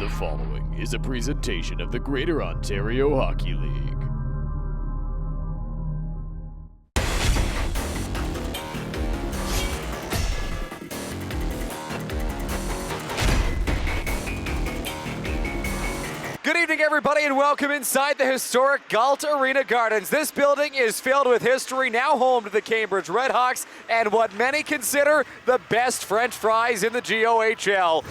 The following is a presentation of the Greater Ontario Hockey League. Good evening, everybody, and welcome inside the historic Galt Arena Gardens. This building is filled with history, now home to the Cambridge RedHawks and what many consider the best French fries in the GOHL.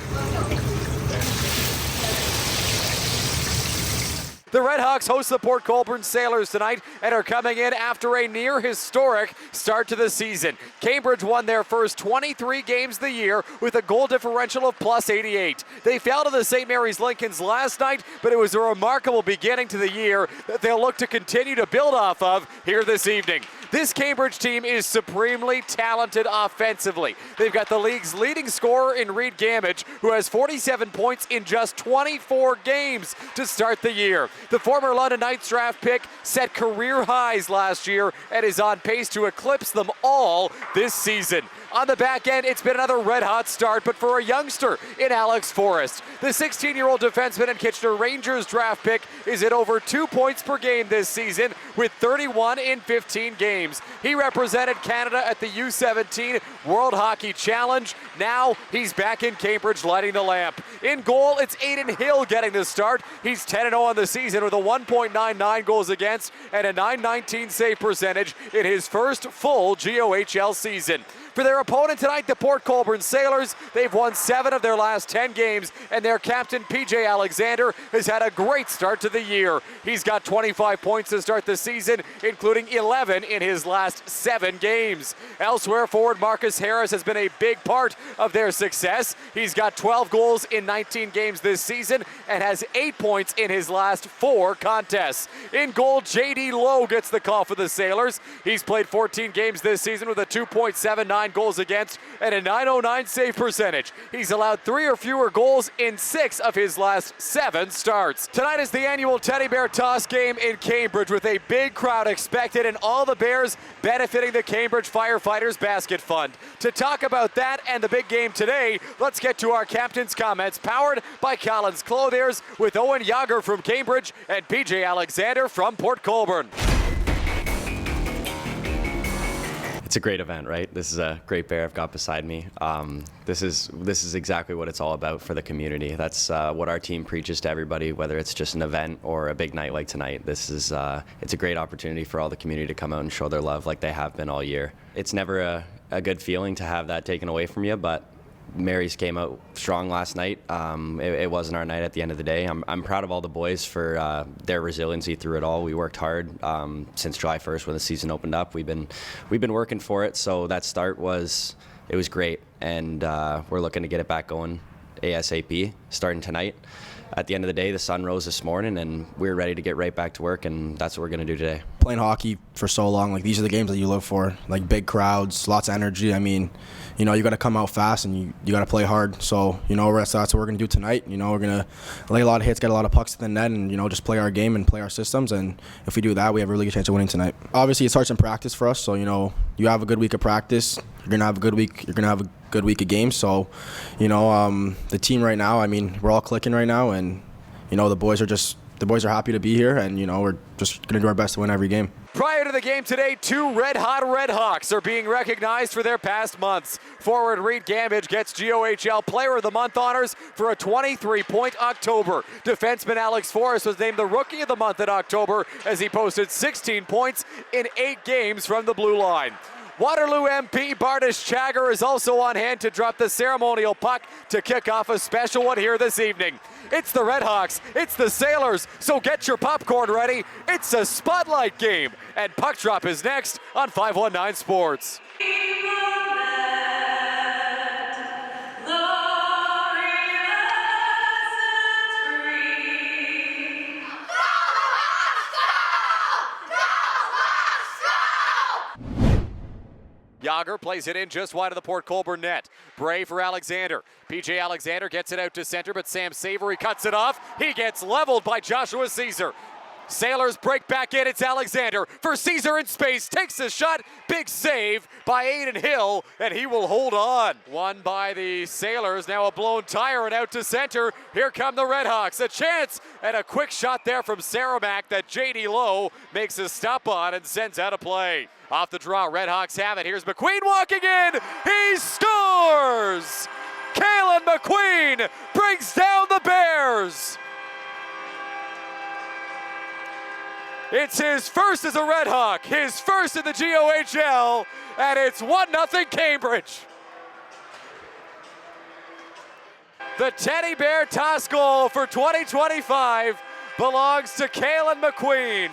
The RedHawks host the Port Colborne Sailors tonight and are coming in after a near-historic start to the season. Cambridge won their first 23 games of the year with a goal differential of +88. They fell to the St. Mary's Lincolns last night, but it was a remarkable beginning to the year that they'll look to continue to build off of here this evening. This Cambridge team is supremely talented offensively. They've got the league's leading scorer in Reed Gamage, who has 47 points in just 24 games to start the year. The former London Knights draft pick set career highs last year and is on pace to eclipse them all this season. On the back end, it's been another red-hot start, but for a youngster in Alex Forrest. The 16-year-old defenseman and Kitchener Rangers draft pick is at over 2 points per game this season with 31 in 15 games. He represented Canada at the U17 World Hockey Challenge. Now he's back in Cambridge lighting the lamp. In goal, it's Aiden Hill getting the start. He's 10-0 on the season with a 1.99 goals against and a .919 save percentage in his first full GOHL season. For their opponent tonight, the Port Colborne Sailors, they've won 7 of their last 10 games, and their captain, PJ Alexander, has had a great start to the year. He's got 25 points to start the season, including 11 in his last 7 games. Elsewhere, forward Marcus Harris has been a big part of their success. He's got 12 goals in 19 games this season and has 8 points in his last 4 contests. In goal, J.D. Lowe gets the call for the Sailors. He's played 14 games this season with a 2.79 goals against and a .909 save percentage. He's allowed 3 or fewer goals in 6 of his last 7 starts. Tonight is the annual Teddy Bear Toss game in Cambridge with a big crowd expected and all the Bears benefiting the Cambridge Firefighters Basket Fund. To talk about that and the big game today, let's get to our captain's comments powered by Collins Clothiers with Owen Yager from Cambridge and PJ Alexander from Port Colborne. It's a great event, right? This is a great bear I've got beside me. This is exactly what it's all about for the community. That's what our team preaches to everybody, whether it's just an event or a big night like tonight. It's a great opportunity for all the community to come out and show their love like they have been all year. It's never a good feeling to have that taken away from you, but Mary's came out strong last night. It wasn't our night at the end of the day. I'm proud of all the boys for their resiliency through it all. We worked hard since July 1st when the season opened up. We've been working for it, so that start was great, and we're looking to get it back going ASAP starting tonight. At the end of the day, the sun rose this morning, and we're ready to get right back to work, and that's what we're going to do today. Playing hockey for so long, like these are the games that you live for, like big crowds, lots of energy. I mean, you got to come out fast and you got to play hard. So, that's what we're going to do tonight. We're going to lay a lot of hits, get a lot of pucks to the net, and, just play our game and play our systems. And if we do that, we have a really good chance of winning tonight. Obviously, it starts in practice for us. So, you have a good week of practice. You're going to have a good week. You're going to have a good week of games. So, the team right now, I mean, we're all clicking right now. And, the boys are happy to be here. And, we're just going to do our best to win every game. Prior to the game today, 2 red-hot RedHawks are being recognized for their past months. Forward Reed Gamage gets GOHL Player of the Month honors for a 23-point October. Defenseman Alex Forrest was named the Rookie of the Month in October as he posted 16 points in 8 games from the blue line. Waterloo MP Bardish Chagger is also on hand to drop the ceremonial puck to kick off a special one here this evening. It's the RedHawks, it's the Sailors, so get your popcorn ready. It's a spotlight game, and puck drop is next on 519 Sports. Yager plays it in just wide of the Port Colborne net. Bray for Alexander. PJ Alexander gets it out to center, but Sam Savory cuts it off. He gets leveled by Joshua Caesar. Sailors break back in. It's Alexander for Caesar in space. Takes a shot. Big save by Aiden Hill, and he will hold on. Won by the Sailors. Now a blown tire and out to center. Here come the RedHawks. A chance and a quick shot there from Saramac that J.D. Lowe makes a stop on and sends out of play. Off the draw, RedHawks have it. Here's McQueen walking in. He scores! Kalen McQueen brings down the Bears. It's his first as a RedHawk, his first in the GOHL, and it's 1-0 Cambridge. The Teddy Bear toss goal for 2025 belongs to Kalen McQueen.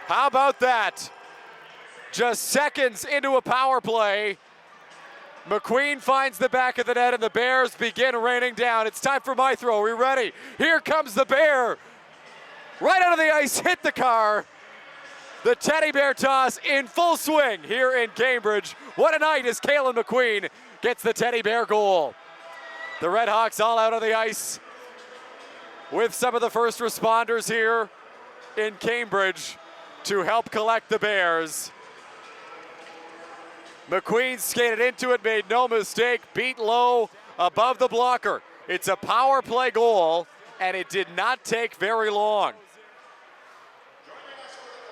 How about that? Just seconds into a power play, McQueen finds the back of the net and the Bears begin raining down. It's time for my throw. Are we ready? Here comes the Bear. Right out of the ice, hit the car. The Teddy Bear toss in full swing here in Cambridge. What a night as Kalen McQueen gets the Teddy Bear goal. The RedHawks all out on the ice with some of the first responders here in Cambridge to help collect the Bears. McQueen skated into it, made no mistake, beat low above the blocker. It's a power play goal, and it did not take very long.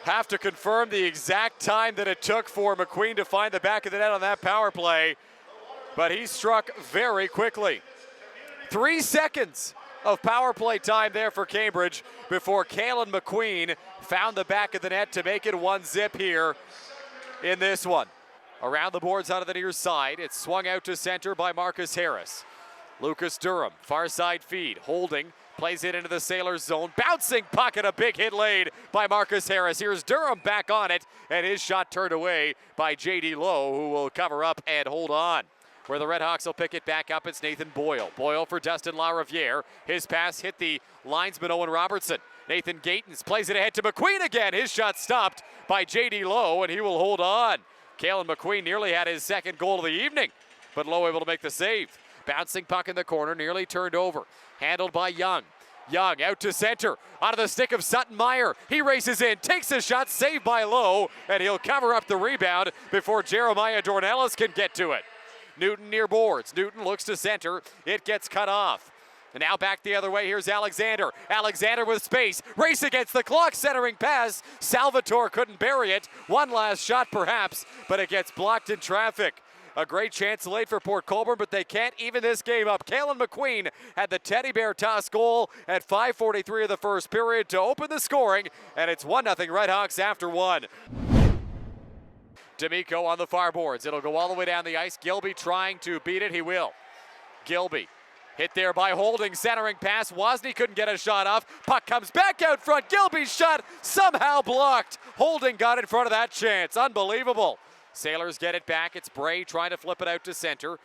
Have to confirm the exact time that it took for McQueen to find the back of the net on that power play, but he struck very quickly. 3 seconds of power play time there for Cambridge before Kalen McQueen found the back of the net to make it 1-0 here in this one. Around the boards out of the near side, it's swung out to center by Marcus Harris. Lucas Durham, far side feed, holding, plays it into the Sailors zone. Bouncing puck and a big hit laid by Marcus Harris. Here's Durham back on it, and his shot turned away by J.D. Lowe, who will cover up and hold on. Where the RedHawks will pick it back up, it's Nathan Boyle. Boyle for Dustin LaRiviere. His pass hit the linesman Owen Robertson. Nathan Gatens plays it ahead to McQueen again. His shot stopped by J.D. Lowe, and he will hold on. Kalen McQueen nearly had his second goal of the evening, but Lowe able to make the save. Bouncing puck in the corner, nearly turned over. Handled by Young. Young out to center, out of the stick of Sutton Meyer. He races in, takes a shot, saved by Lowe, and he'll cover up the rebound before Jeremiah Dornellis can get to it. Newton near boards. Newton looks to center. It gets cut off. And now back the other way. Here's Alexander. Alexander with space. Race against the clock. Centering pass. Salvatore couldn't bury it. One last shot perhaps, but it gets blocked in traffic. A great chance late for Port Colborne, but they can't even this game up. Kalen McQueen had the Teddy Bear toss goal at 5:43 of the first period to open the scoring, and it's 1-0 RedHawks after one. D'Amico on the far boards. It'll go all the way down the ice. Gilby trying to beat it. He will. Gilby hit there by Holding. Centering pass. Wozni couldn't get a shot off. Puck comes back out front. Gilby's shot somehow blocked. Holding got in front of that chance. Unbelievable. Sailors get it back. It's Bray trying to flip it out to center.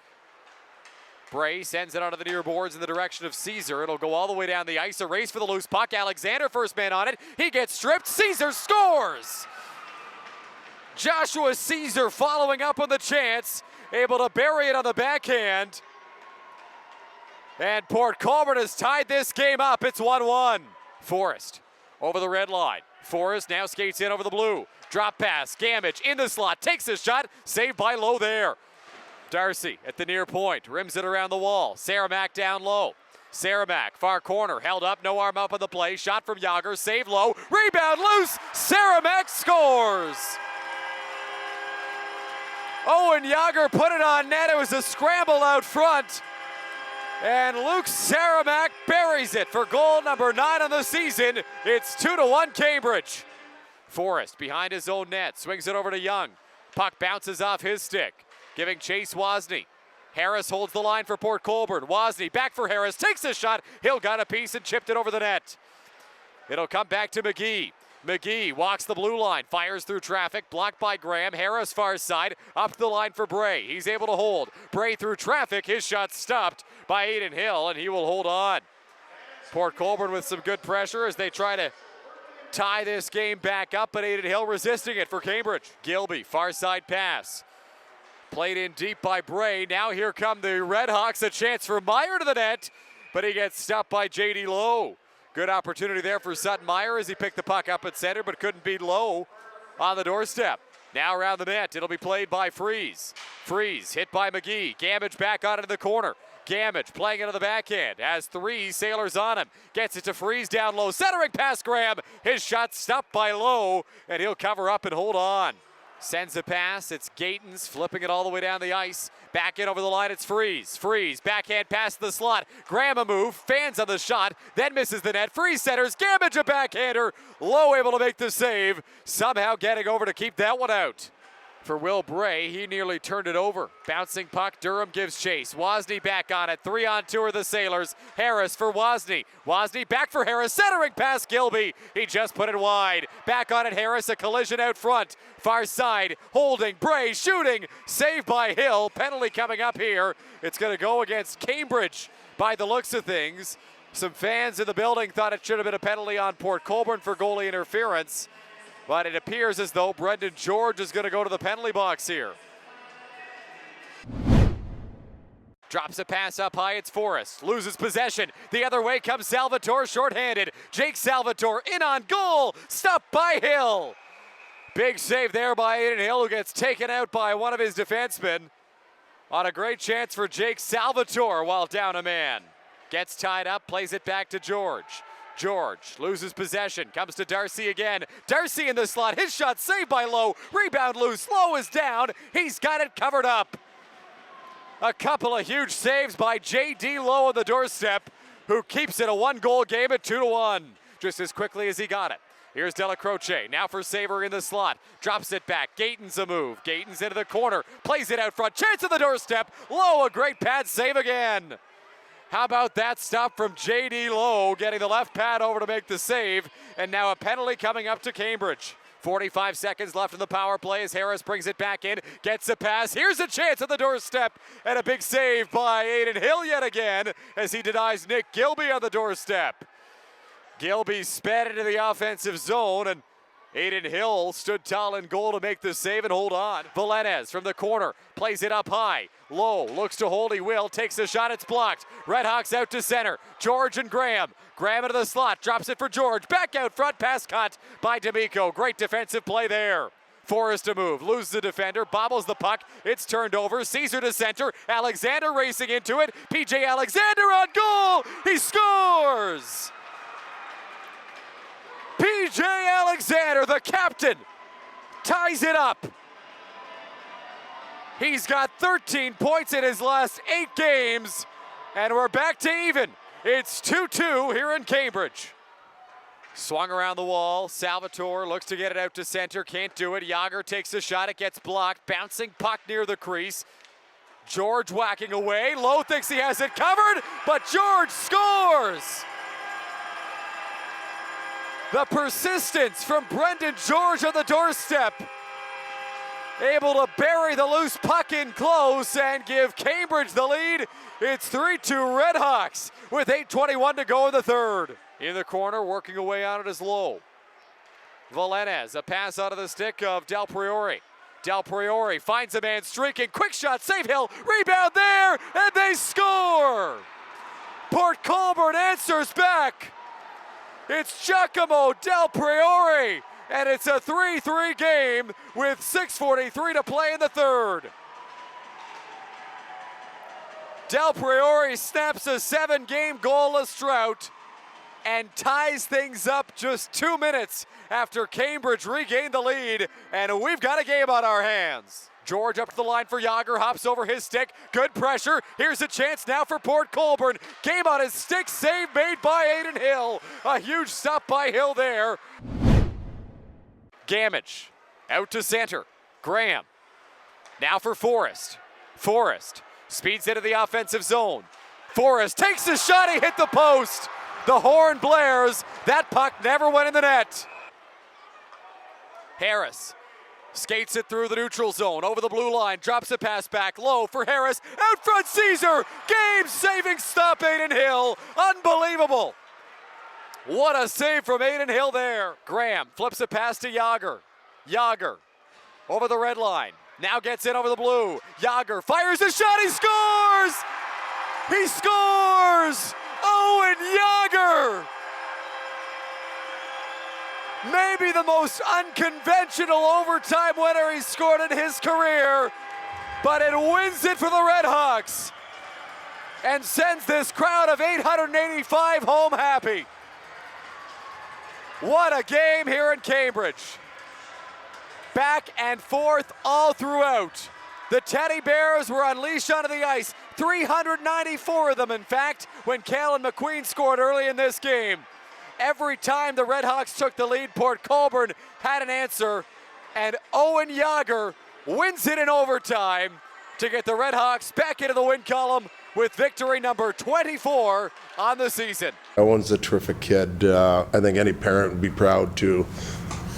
Bray sends it onto the near boards in the direction of Caesar. It'll go all the way down the ice. A race for the loose puck. Alexander first man on it. He gets stripped. Caesar scores! Joshua Caesar following up on the chance. Able to bury it on the backhand. And Port Colborne has tied this game up. It's 1-1. Forrest over the red line. Forrest now skates in over the blue. Drop pass, Gamage in the slot, takes a shot, saved by Lowe there. Darcy at the near point, rims it around the wall. Saramac down low. Saramac, far corner, held up, no arm up on the play. Shot from Yager, save low, rebound loose. Saramac scores. Owen Yager put it on net. It was a scramble out front. And Luke Saramac buries it for goal number 9 on the season. It's 2-1 Cambridge. Forrest behind his own net, swings it over to Young. Puck bounces off his stick, giving chase Wozni. Harris holds the line for Port Colborne. Wozni back for Harris, takes a shot. Hill got a piece and chipped it over the net. It'll come back to McGee. McGee walks the blue line, fires through traffic, blocked by Graham. Harris far side, up the line for Bray. He's able to hold. Bray through traffic, his shot stopped by Aiden Hill, and he will hold on. Port Colborne with some good pressure as they try to tie this game back up, but Aiden Hill resisting it for Cambridge. Gilby, far side pass. Played in deep by Bray. Now here come the RedHawks, a chance for Meyer to the net, but he gets stopped by J.D. Lowe. Good opportunity there for Sutton Meyer as he picked the puck up at center, but couldn't beat Lowe on the doorstep. Now around the net, it'll be played by Freeze. Freeze hit by McGee. Gamage back on into the corner. Gamage playing into the backhand. Has 3 Sailors on him. Gets it to Freeze down low. Centering pass Graham. His shot stopped by Lowe, and he'll cover up and hold on. Sends a pass. It's Gatens flipping it all the way down the ice. Back in over the line, it's Freeze. Freeze, backhand pass to the slot. Graham a move, fans on the shot, then misses the net. Freeze centers, Gamage a backhander. Lowe able to make the save. Somehow getting over to keep that one out. For Will Bray, he nearly turned it over. Bouncing puck, Durham gives chase. Wozni back on it, 3-on-2 are the Sailors. Harris for Wozni. Wozni back for Harris, centering past Gilby. He just put it wide. Back on it, Harris, a collision out front. Far side, holding, Bray shooting. Saved by Hill, penalty coming up here. It's gonna go against Cambridge by the looks of things. Some fans in the building thought it should have been a penalty on Port Colborne for goalie interference. But it appears as though Brendan George is going to go to the penalty box here. Drops a pass up high, it's Forrest. Loses possession. The other way comes Salvatore, shorthanded. Jake Salvatore in on goal. Stopped by Hill. Big save there by Aiden Hill, who gets taken out by one of his defensemen. On a great chance for Jake Salvatore while down a man. Gets tied up, plays it back to George. George loses possession, comes to Darcy again. Darcy in the slot, his shot saved by Lowe. Rebound loose, Lowe is down. He's got it covered up. A couple of huge saves by J.D. Lowe on the doorstep, who keeps it a 1-goal game at 2-1, just as quickly as he got it. Here's Della Croce, now for Saver in the slot. Drops it back, Gatens a move. Gatens into the corner, plays it out front. Chance at the doorstep, Lowe a great pad save again. How about that stop from J.D. Lowe, getting the left pad over to make the save, and now a penalty coming up to Cambridge. 45 seconds left in the power play as Harris brings it back in, gets a pass. Here's a chance at the doorstep, and a big save by Aiden Hill yet again as he denies Nick Gilby on the doorstep. Gilby sped into the offensive zone, and Aiden Hill stood tall in goal to make the save and hold on. Valenez from the corner, plays it up high. Lowe looks to hold, he will, takes the shot, it's blocked. RedHawks out to center, George and Graham. Graham into the slot, drops it for George. Back out front, pass cut by D'Amico. Great defensive play there. Forrest to move, loses the defender, bobbles the puck, it's turned over. Caesar to center, Alexander racing into it. PJ Alexander on goal, he scores! PJ Alexander, the captain, ties it up. He's got 13 points in his last 8 games, and we're back to even. It's 2-2 here in Cambridge. Swung around the wall, Salvatore looks to get it out to center, can't do it. Yager takes a shot, it gets blocked, bouncing puck near the crease. George whacking away, Lowe thinks he has it covered, but George scores! The persistence from Brendan George on the doorstep. Able to bury the loose puck in close and give Cambridge the lead. It's 3-2 RedHawks with 8:21 to go in the third. In the corner, working away on it is Lowe. Valenez, a pass out of the stick of Del Priore. Del Priore finds a man streaking, quick shot, save Hill, rebound there, and they score! Port Colborne answers back. It's Giacomo Del Priore, and it's a 3-3 game with 6:43 to play in the third. Del Priore snaps a 7-game goalless drought and ties things up just 2 minutes after Cambridge regained the lead, and we've got a game on our hands. George up to the line for Yager, hops over his stick, good pressure. Here's a chance now for Port Colborne. Game on his stick, save made by Aiden Hill. A huge stop by Hill there. Gamage, out to center. Graham, now for Forrest. Forrest speeds into the offensive zone. Forrest takes the shot, he hit the post. The horn blares, that puck never went in the net. Harris skates it through the neutral zone, over the blue line, drops a pass back low for Harris. Out front, Caesar! Game-saving stop, Aiden Hill. Unbelievable. What a save from Aiden Hill there. Graham flips a pass to Yager. Yager over the red line. Now gets in over the blue. Yager fires a shot, he scores! He scores! Owen Yager! maybe the most unconventional overtime winner he's scored in his career, but it wins it for the RedHawks and sends this crowd of 885 home happy. What a game here in Cambridge. Back and forth all throughout. The Teddy Bears were unleashed onto the ice, 394 of them in fact, when Cale and McQueen scored early in this game. Every time the RedHawks took the lead, Port Colborne had an answer, and Owen Yager wins it in overtime to get the RedHawks back into the win column with victory number 24 on the season. Owen's a terrific kid. I think any parent would be proud to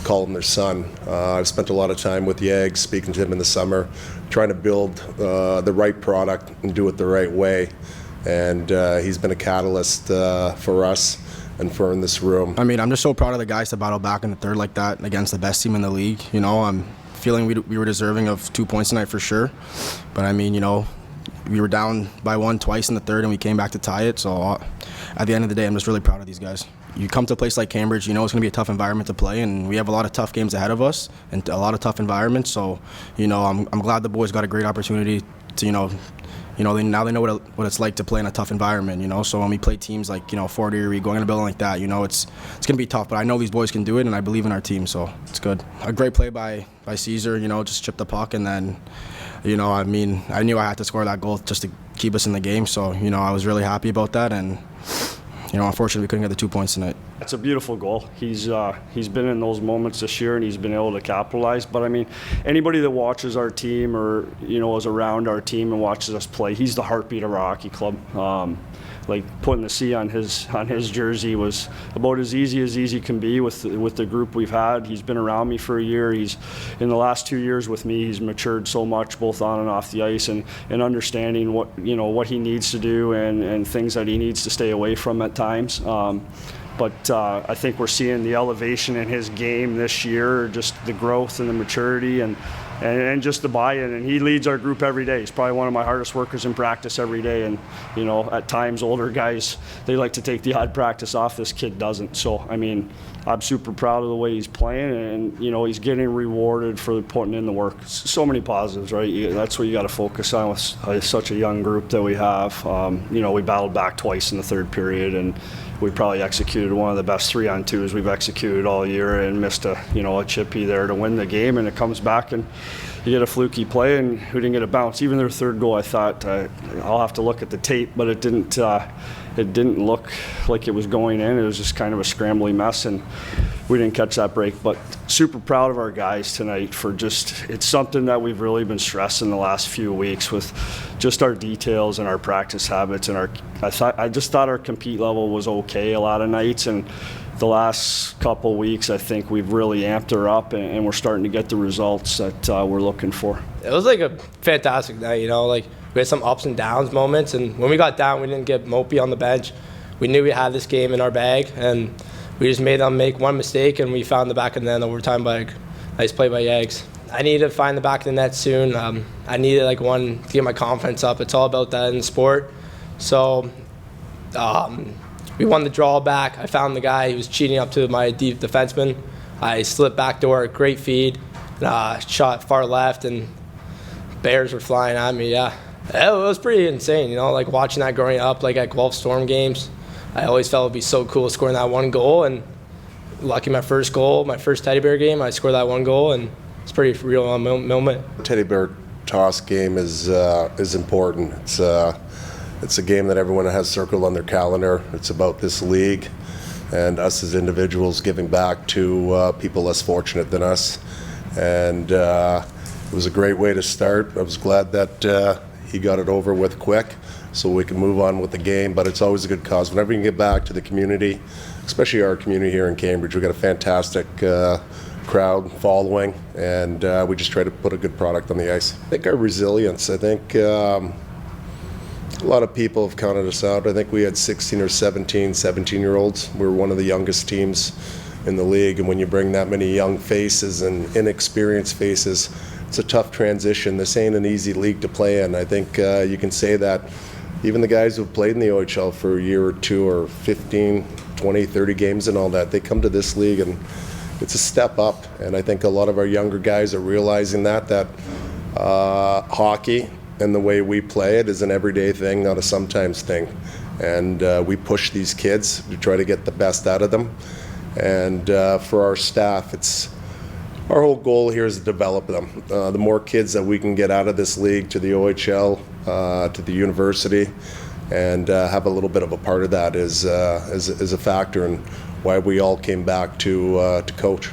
call him their son. I've spent a lot of time with Yags, speaking to him in the summer, trying to build the right product and do it the right way. And he's been a catalyst for us and for in this room. I mean, I'm just so proud of the guys to battle back in the third like that against the best team in the league. You know, I'm feeling we were deserving of 2 points tonight for sure. But I mean, you know, we were down by one twice in the third and we came back to tie it. So at the end of the day, I'm just really proud of these guys. You come to a place like Cambridge, you know it's going to be a tough environment to play, and we have a lot of tough games ahead of us and a lot of tough environments. So, you know, I'm glad the boys got a great opportunity to, now they know what it's like to play in a tough environment, you know. So when we play teams like, Fort Erie, going in a building like that, you know, it's going to be tough. But I know these boys can do it, and I believe in our team, so it's good. A great play by Caesar, just chipped the puck, and then, I mean, I knew I had to score that goal just to keep us in the game. So, I was really happy about that, and unfortunately we couldn't get the 2 points tonight. It's a beautiful goal. He's been in those moments this year, and he's been able to capitalize. But I mean, anybody that watches our team or is around our team and watches us play, he's the heartbeat of our hockey club. Like putting the C on his jersey was about as easy can be with the group we've had. He's been around me for a year. He's in the last 2 years with me. He's matured so much, both on and off the ice, and understanding what he needs to do and things that he needs to stay away from at times. But I think we're seeing the elevation in his game this year, just the growth and the maturity and just the buy-in. And he leads our group every day. He's probably one of my hardest workers in practice every day. And, at times older guys, they like to take the odd practice off. This kid doesn't. So, I mean, I'm super proud of the way he's playing, and, he's getting rewarded for putting in the work. So many positives, right? That's what you got to focus on with such a young group that we have. We battled back twice in the third period, and we probably executed one of the best 3-on-2s we've executed all year, and missed a chippy there to win the game, and it comes back and you get a fluky play and we didn't get a bounce. Even their third goal, I thought I'll have to look at the tape, but it didn't look like it was going in. It was just kind of a scrambly mess, and we didn't catch that break. But super proud of our guys tonight for it's something that we've really been stressing the last few weeks with just our details and our practice habits, and I just thought our compete level was okay a lot of nights, and the last couple weeks I think we've really amped her up, and we're starting to get the results that we're looking for. It was like a fantastic night, we had some ups and downs moments, and when we got down, we didn't get mopey on the bench. We knew we had this game in our bag, and we just made them make one mistake, and we found the back of the net in overtime by a nice play by Yags. I need to find the back of the net soon. I needed one to get my confidence up. It's all about that in sport. So we won the draw back. I found the guy who was cheating up to my deep defenseman. I slipped backdoor, great feed, shot far left, and Bears were flying at me, yeah. It was pretty insane, watching that growing up, at Guelph Storm games. I always felt it would be so cool scoring that one goal, and lucky my first goal, my first Teddy Bear game, I scored that one goal, and it's a pretty real moment. The Teddy Bear toss game is important. It's a game that everyone has circled on their calendar. It's about this league and us as individuals giving back to people less fortunate than us. And it was a great way to start. I was glad that he got it over with quick so we can move on with the game, but it's always a good cause. Whenever you can get back to the community, especially our community here in Cambridge, we've got a fantastic crowd following, and we just try to put a good product on the ice. I think our resilience, a lot of people have counted us out. I think we had 16 or 17-year-olds. We were one of the youngest teams in the league, and when you bring that many young faces and inexperienced faces, it's a tough transition. This ain't an easy league to play in. I think you can say that even the guys who've played in the OHL for a year or two, or 15, 20, 30 games and all that, they come to this league and it's a step up, and I think a lot of our younger guys are realizing that hockey and the way we play it is an everyday thing, not a sometimes thing. And we push these kids to try to get the best out of them. And for our staff, our whole goal here is to develop them. The more kids that we can get out of this league to the OHL, to the university, and have a little bit of a part of that is a factor in why we all came back to coach.